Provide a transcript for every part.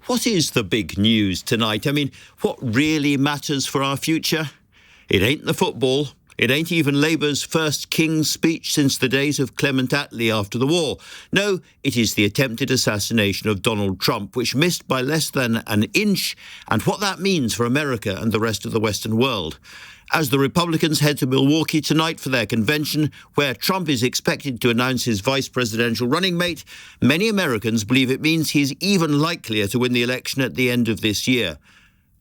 what is the big news tonight? I mean, what really matters for our future? It ain't the football. It ain't even Labour's first King's speech since the days of Clement Attlee after the war. No, it is the attempted assassination of Donald Trump, which missed by less than an inch, and what that means for America and the rest of the Western world. As the Republicans head to Milwaukee tonight for their convention, where Trump is expected to announce his vice presidential running mate, many Americans believe it means he's even likelier to win the election at the end of this year.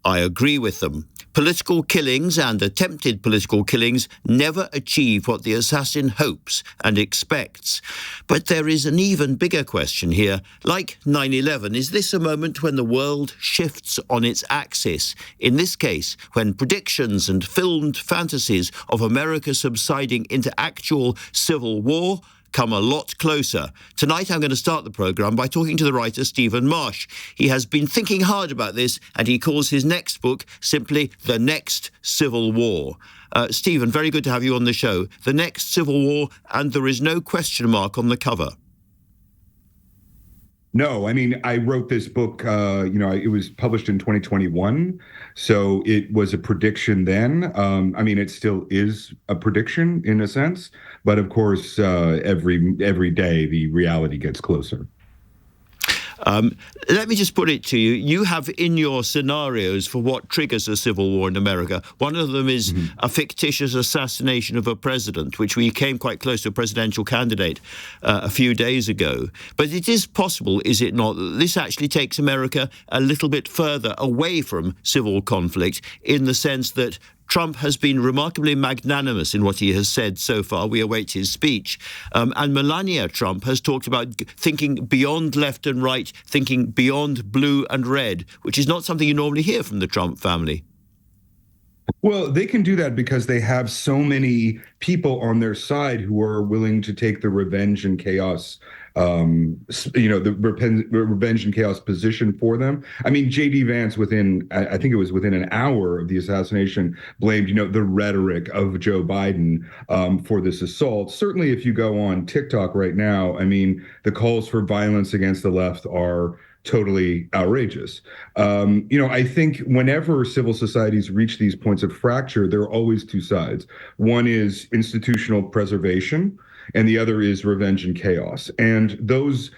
I agree with them. Political killings and attempted political killings never achieve what the assassin hopes and expects. But there is an even bigger question here. Like 9/11, is this a moment when the world shifts on its axis? In this case, when predictions and filmed fantasies of America subsiding into actual civil war come a lot closer. Tonight I'm going to start the programme by talking to the writer Stephen Marche. He has been thinking hard about this, and he calls his next book simply The Next Civil War. Stephen, very good to have you on the show. The Next Civil War, and there is no question mark on the cover. No, I mean, I wrote this book, it was published in 2021, so it was a prediction then. I mean, it still is a prediction in a sense, but of course, every day the reality gets closer. Let me just put it to you. You have in your scenarios for what triggers a civil war in America, one of them is a fictitious assassination of a president, which we came quite close to a presidential candidate a few days ago. But it is possible, is it not, that this actually takes America a little bit further away from civil conflict in the sense that Trump has been remarkably magnanimous in what he has said so far. We await his speech. And Melania Trump has talked about thinking beyond left and right, thinking beyond blue and red, which is not something you normally hear from the Trump family. Well, they can do that because they have so many people on their side who are willing to take the revenge and chaos, the revenge and chaos position for them. I mean, J.D. Vance, I think it was within an hour of the assassination, blamed, the rhetoric of Joe Biden for this assault. Certainly, if you go on TikTok right now, I mean, the calls for violence against the left are totally outrageous. I think whenever civil societies reach these points of fracture, there are always two sides. One is institutional preservation, and the other is revenge and chaos. And those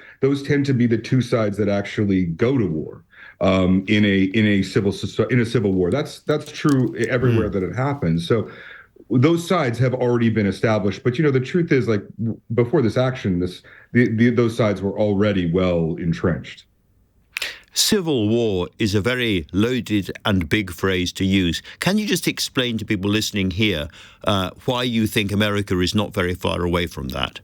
tend to be the two sides that actually go to war in a civil war. That's true everywhere that it happens. So those sides have already been established. But the truth is, like, before this action, those sides were already well entrenched. Civil war is a very loaded and big phrase to use. Can you just explain to people listening here why you think America is not very far away from that?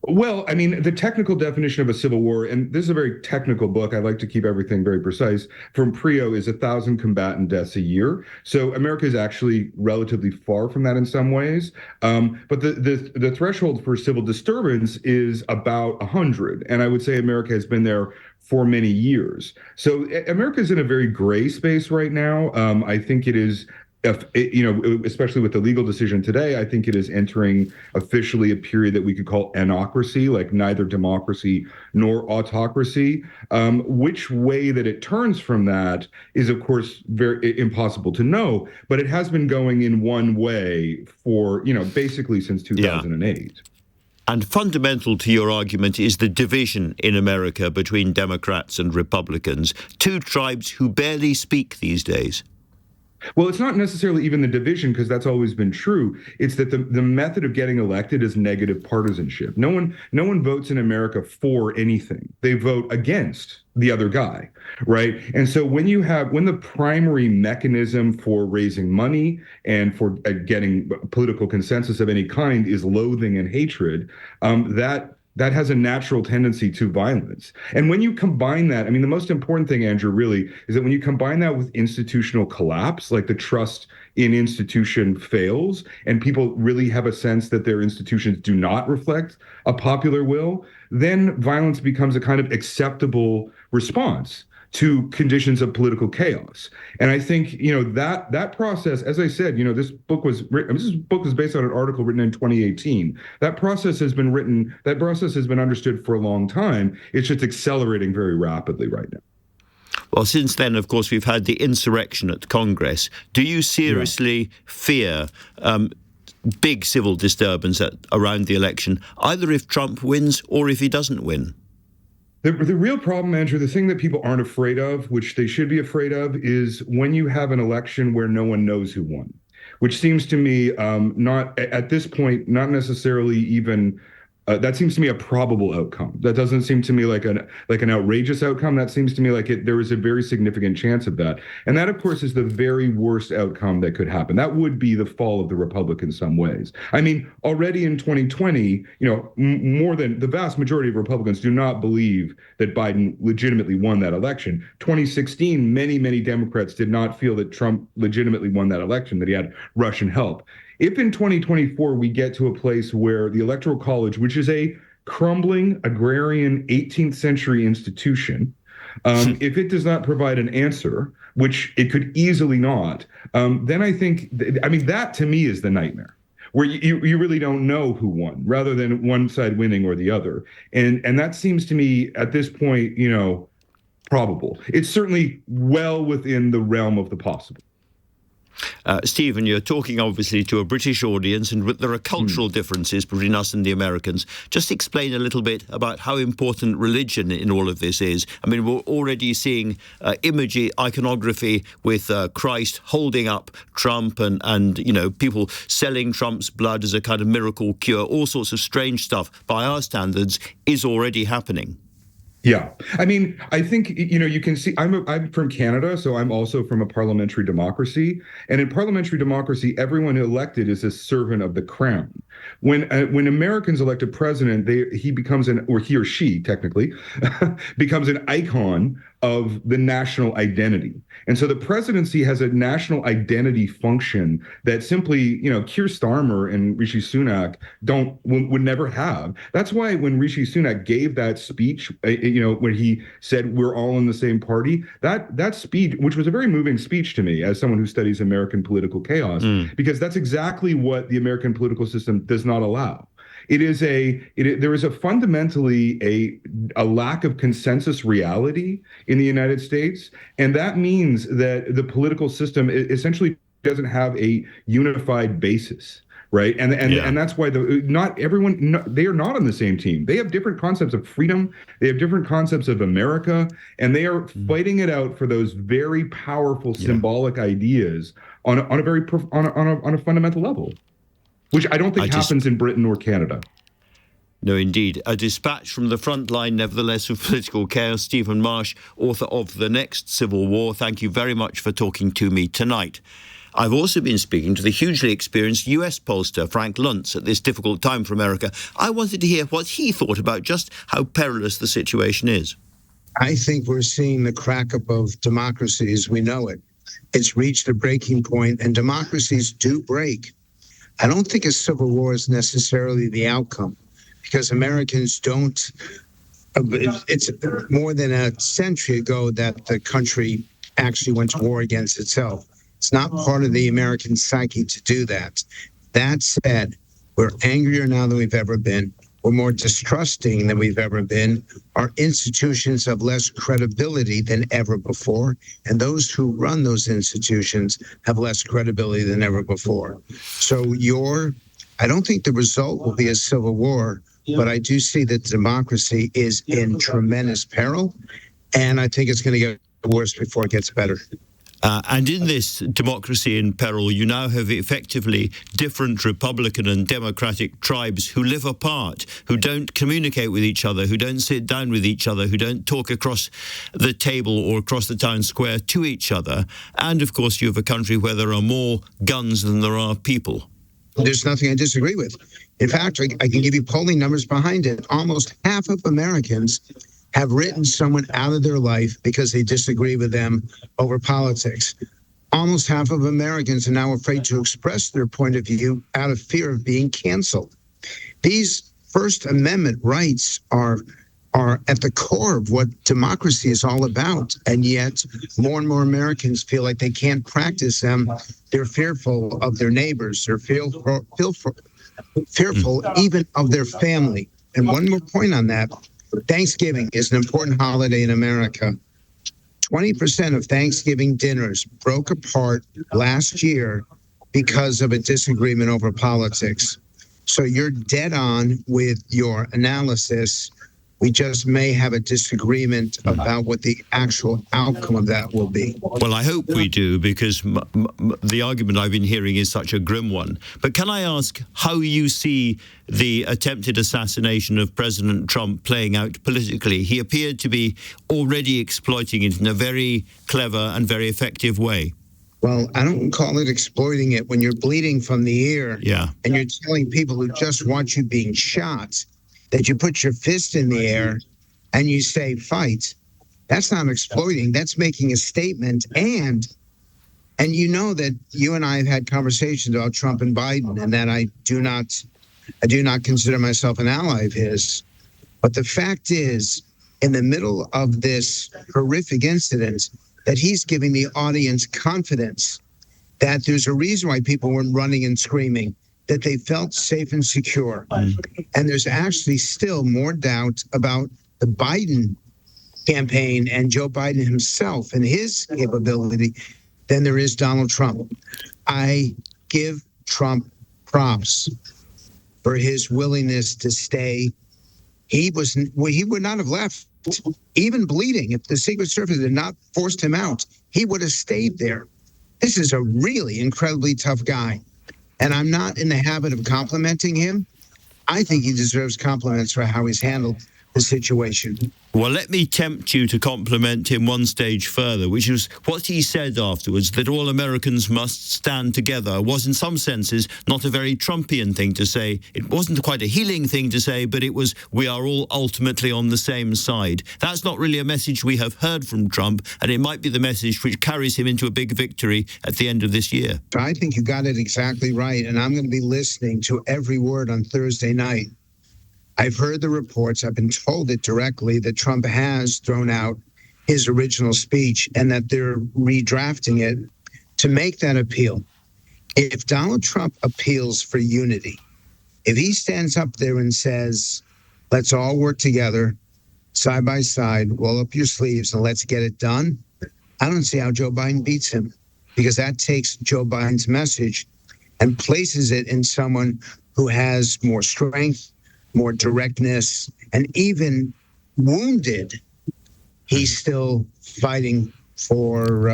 Well, I mean, the technical definition of a civil war, and this is a very technical book, I like to keep everything very precise, from PRIO is 1,000 combatant deaths a year. So America is actually relatively far from that in some ways. But the threshold for civil disturbance is about 100. And I would say America has been there for many years. So America is in a very gray space right now. I think it is, especially with the legal decision today, I think it is entering officially a period that we could call anocracy, like neither democracy nor autocracy. Which way that it turns from that is, of course, very impossible to know, but it has been going in one way for, basically since 2008. Yeah. And fundamental to your argument is the division in America between Democrats and Republicans, two tribes who barely speak these days. Well, it's not necessarily even the division, because that's always been true. It's that the method of getting elected is negative partisanship. No one votes in America for anything. They vote against the other guy, right? And so when the primary mechanism for raising money and for getting political consensus of any kind is loathing and hatred, that has a natural tendency to violence. And when you combine that, I mean, the most important thing, Andrew, really, is that when you combine that with institutional collapse, like the trust in institution fails, and people really have a sense that their institutions do not reflect a popular will, then violence becomes a kind of acceptable response to conditions of political chaos. And I think, that process, as I said, this book was based on an article written in 2018. That process has been understood for a long time. It's just accelerating very rapidly right now. Well, since then, of course, we've had the insurrection at Congress. Do you seriously fear big civil disturbance around the election, either if Trump wins or if he doesn't win? The real problem, Andrew, the thing that people aren't afraid of, which they should be afraid of, is when you have an election where no one knows who won, which seems to me not at this point, not necessarily even. That seems to me a probable outcome. That doesn't seem to me like an outrageous outcome. That seems to me like there is a very significant chance of that. And that, of course, is the very worst outcome that could happen. That would be the fall of the Republic in some ways. I mean, already in 2020, more than the vast majority of Republicans do not believe that Biden legitimately won that election. 2016, many Democrats did not feel that Trump legitimately won that election, that he had Russian help. If in 2024 we get to a place where the Electoral College, which is a crumbling agrarian 18th century institution, if it does not provide an answer, which it could easily not, then I think, that to me is the nightmare, where you really don't know who won, rather than one side winning or the other. And that seems to me at this point, probable. It's certainly well within the realm of the possible. Stephen, you're talking obviously to a British audience, and there are cultural differences between us and the Americans. Just explain a little bit about how important religion in all of this is. I mean, we're already seeing iconography with Christ holding up Trump and people selling Trump's blood as a kind of miracle cure. All sorts of strange stuff by our standards is already happening. Yeah. I mean, I think, you can see I'm from Canada, so I'm also from a parliamentary democracy. And in parliamentary democracy, everyone elected is a servant of the crown. When Americans elect a president, he becomes he or she technically becomes an icon of the national identity. And so the presidency has a national identity function that simply, Keir Starmer and Rishi Sunak would never have. That's why when Rishi Sunak gave that speech, when he said we're all in the same party, that speech, which was a very moving speech to me as someone who studies American political chaos, because that's exactly what the American political system does not allow. There is a fundamentally a lack of consensus reality in the United States, and that means that the political system essentially doesn't have a unified basis, right? And that's why not everyone, they are not on the same team. They have different concepts of freedom, they have different concepts of America, and they are fighting it out for those very powerful symbolic ideas on a fundamental level, which I don't think happens in Britain or Canada. No, indeed. A dispatch from the front line, nevertheless, of political chaos. Stephen Marche, author of The Next Civil War. Thank you very much for talking to me tonight. I've also been speaking to the hugely experienced US pollster, Frank Luntz, at this difficult time for America. I wanted to hear what he thought about just how perilous the situation is. I think we're seeing the crack-up of democracy as we know it. It's reached a breaking point, and democracies do break. I don't think a civil war is necessarily the outcome, because Americans don't. It's more than a century ago that the country actually went to war against itself. It's not part of the American psyche to do that. That said, we're angrier now than we've ever been. We're more distrusting than we've ever been. Our institutions have less credibility than ever before, and those who run those institutions have less credibility than ever before. So I don't think the result will be a civil war, but I do see that democracy is in tremendous peril, and I think it's going to get worse before it gets better. And in this democracy in peril, you now have effectively different Republican and Democratic tribes who live apart, who don't communicate with each other, who don't sit down with each other, who don't talk across the table or across the town square to each other. And, of course, you have a country where there are more guns than there are people. There's nothing I disagree with. In fact, I can give you polling numbers behind it. Almost half of Americans have written someone out of their life because they disagree with them over politics. Almost half of Americans are now afraid to express their point of view out of fear of being canceled. These First Amendment rights are at the core of what democracy is all about, and yet more and more Americans feel like they can't practice them. They're fearful of their neighbors. They're fearful even of their family. And one more point on that. Thanksgiving is an important holiday in America. 20% of Thanksgiving dinners broke apart last year because of a disagreement over politics. So you're dead on with your analysis. We just may have a disagreement about what the actual outcome of that will be. Well, I hope we do, because the argument I've been hearing is such a grim one. But can I ask how you see the attempted assassination of President Trump playing out politically? He appeared to be already exploiting it in a very clever and very effective way. Well, I don't call it exploiting it when you're bleeding from the ear, and you're telling people who just want you being shot that you put your fist in the air and you say, fight. That's not exploiting. That's making a statement. And you know that you and I have had conversations about Trump and Biden, and that I do not consider myself an ally of his. But the fact is, in the middle of this horrific incident, that he's giving the audience confidence that there's a reason why people weren't running and screaming, that they felt safe and secure. And there's actually still more doubt about the Biden campaign and Joe Biden himself and his capability than there is Donald Trump. I give Trump props for his willingness to stay. He would not have left, even bleeding. If the Secret Service had not forced him out, he would have stayed there. This is a really incredibly tough guy. And I'm not in the habit of complimenting him. I think he deserves compliments for how he's handled the situation. Well, let me tempt you to compliment him one stage further, which is what he said afterwards, that all Americans must stand together, was in some senses not a very Trumpian thing to say. It wasn't quite a healing thing to say, but it was, we are all ultimately on the same side. That's not really a message we have heard from Trump, and it might be the message which carries him into a big victory at the end of this year. I think you got it exactly right, and I'm going to be listening to every word on Thursday night. I've heard the reports, I've been told it directly, that Trump has thrown out his original speech and that they're redrafting it to make that appeal. If Donald Trump appeals for unity, if he stands up there and says, let's all work together, side by side, roll up your sleeves and let's get it done, I don't see how Joe Biden beats him, because that takes Joe Biden's message and places it in someone who has more strength, more directness, and even wounded, he's still fighting for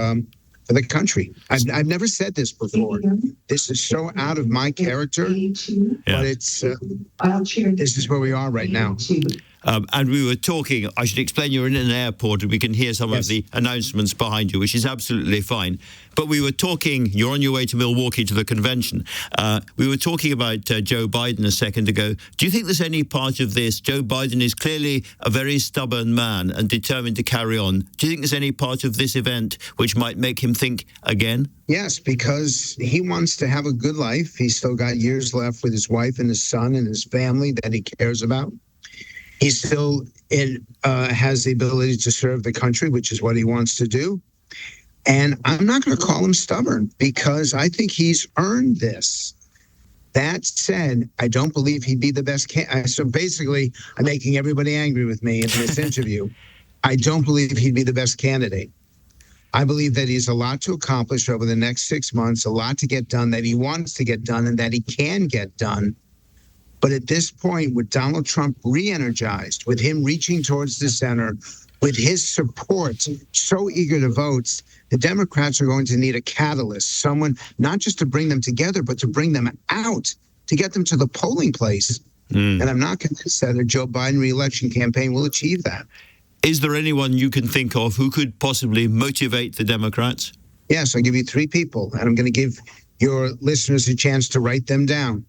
the country. I've never said this before. This is so out of my character, but it's this is where we are right now. And we were talking, I should explain, you're in an airport and we can hear some of the announcements behind you, which is absolutely fine. But we were talking, you're on your way to Milwaukee to the convention. We were talking about Joe Biden a second ago. Do you think there's any part of this? Joe Biden is clearly a very stubborn man and determined to carry on. Do you think there's any part of this event which might make him think again? Yes, because he wants to have a good life. He's still got years left with his wife and his son and his family that he cares about. He still has the ability to serve the country, which is what he wants to do. And I'm not going to call him stubborn, because I think he's earned this. That said, I don't believe he'd be the best candidate. So basically, I'm making everybody angry with me in this interview. I don't believe he'd be the best candidate. I believe that he's a lot to accomplish over the next 6 months, a lot to get done that he wants to get done and that he can get done. But at this point, with Donald Trump re-energized, with him reaching towards the center, with his support so eager to vote, the Democrats are going to need a catalyst, someone not just to bring them together, but to bring them out, to get them to the polling place. And I'm not convinced that a Joe Biden re-election campaign will achieve that. Is there anyone you can think of who could possibly motivate the Democrats? Yes, I'll give you 3 people, and I'm going to give your listeners a chance to write them down.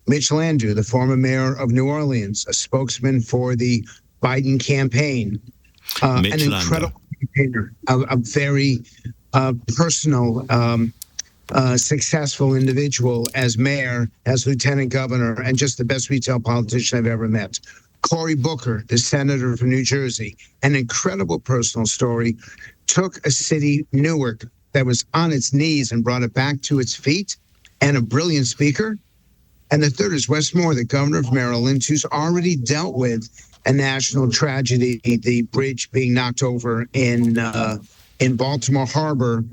Mitch Landrieu, the former mayor of New Orleans, a spokesman for the Biden campaign, an incredible campaigner, a very personal, successful individual as mayor, as lieutenant governor, and just the best retail politician I've ever met. Cory Booker, the senator from New Jersey, an incredible personal story, took a city, Newark, that was on its knees and brought it back to its feet, and a brilliant speaker. And the third is Wes Moore, the governor of Maryland, who's already dealt with a national tragedy, the bridge being knocked over in in Baltimore Harbor.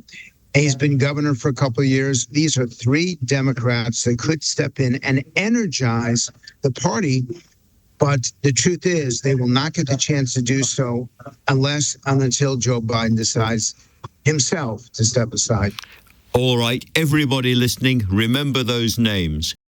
He's been governor for a couple of years. These are three Democrats that could step in and energize the party. But the truth is, they will not get the chance to do so unless and until Joe Biden decides himself to step aside. All right, everybody listening, remember those names.